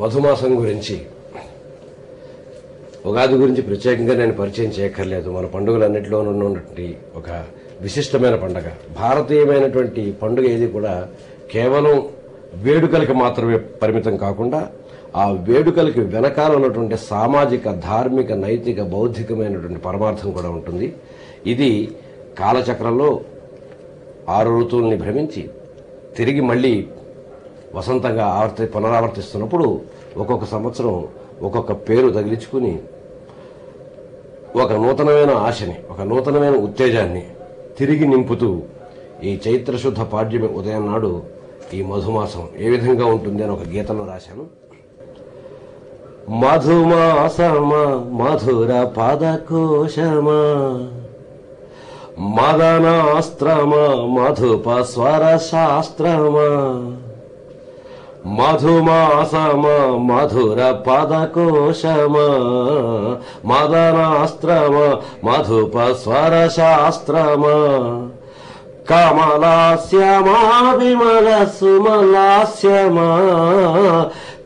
మధుమాసం గురించి, ఉగాది గురించి ప్రత్యేకంగా నేను పరిచయం చేయక్కర్లేదు. మన పండుగలన్నింటిలోనూ ఉన్నటువంటి ఒక విశిష్టమైన పండుగ. భారతీయమైనటువంటి పండుగ ఏది కూడా కేవలం వేడుకలకి మాత్రమే పరిమితం కాకుండా ఆ వేడుకలకి వెనకాల ఉన్నటువంటి సామాజిక, ధార్మిక, నైతిక, బౌద్ధికమైనటువంటి పరమార్థం కూడా ఉంటుంది. ఇది కాలచక్రంలో 6 ఋతువుల్ని భ్రమించి తిరిగి మళ్ళీ వసంతంగా పునరావర్తిస్తున్నప్పుడు ఒక్కొక్క సంవత్సరం ఒక్కొక్క పేరు తగిలించుకుని ఒక నూతనమైన ఆశని, ఒక నూతనమైన ఉత్తేజాన్ని తిరిగి నింపుతూ ఈ చైత్రశుద్ధ పాడ్యమి ఉదయం నాడు ఈ మధుమాసం ఏ విధంగా ఉంటుంది అని ఒక గీతంలో రాశాను. మధుమాసమా మధుర పదకోశమా మదనాస్త్రమా మధుప స్వర శాస్త్రమా మధుమాసమా మధుర పదకోశమా మదనాస్త్రమా మధుప స్వర శాస్త్రమా కమలాస్యమా విమల సుమలాస్యమా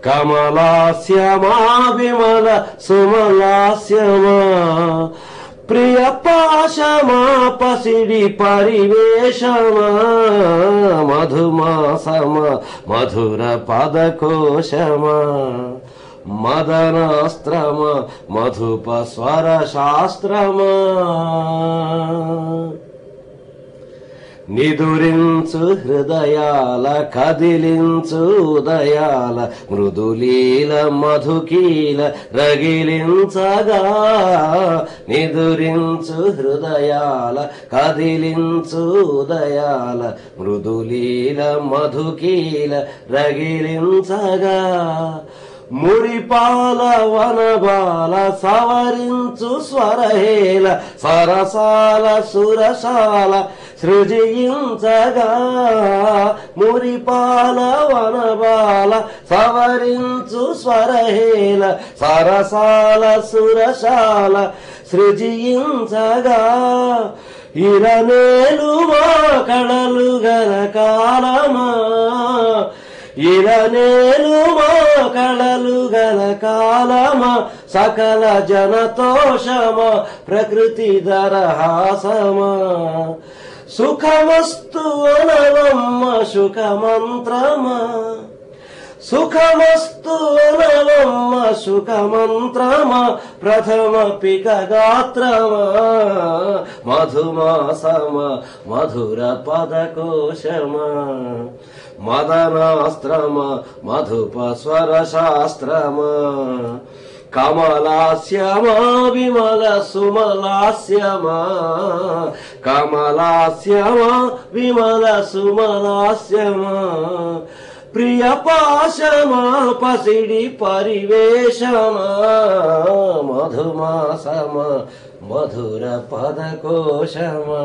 కమలాస్యమా విమల సుమలాస్యమా ప్రియ పాశమా పసిడి పరివేశమా మధుమాసమా మధుర పదకోశమా మదనాస్త్రమా మధుప స్వర శాస్త్రమా నిదురించు హృదయాల కదిలించు ఉదయాల మృదులీల మధుకీల రగిలించగా నిదురించు హృదయాల కదిలించు ఉదయాల మృదులీల మధుకీల రగిలించగా మురిపాల వనబాల సవరించు స్వరహేల సరసాల సురసాల సృజించగా మురిపాల వనబాల సవరించు స్వరహేల సరసాల సురసాల సృజించగా ఇరనేలు మా కళలు గల కాలమా ఇరనేలు మా కళలు గల కాలమా సకల జనతోషమా ప్రకృతి దరహాసమా సుఖమస్తు అనవమ్మ సుఖమంత్రమా సుఖమస్తు అనవమ్మ సుఖమంత్రమా ప్రథమ పిక గాత్రమా మధుమాసమా మధుర పదకోశమా మదనాస్త్రమా మధుప స్వర శాస్త్రమా కమలాస్యమా విమల సుమలాస్యమా కమలాస్యమా విమల సుమలాస్యమా ప్రియ పాశమా పసిడి పరివేశమా మధుమాసమా మధుర పదకోశమా.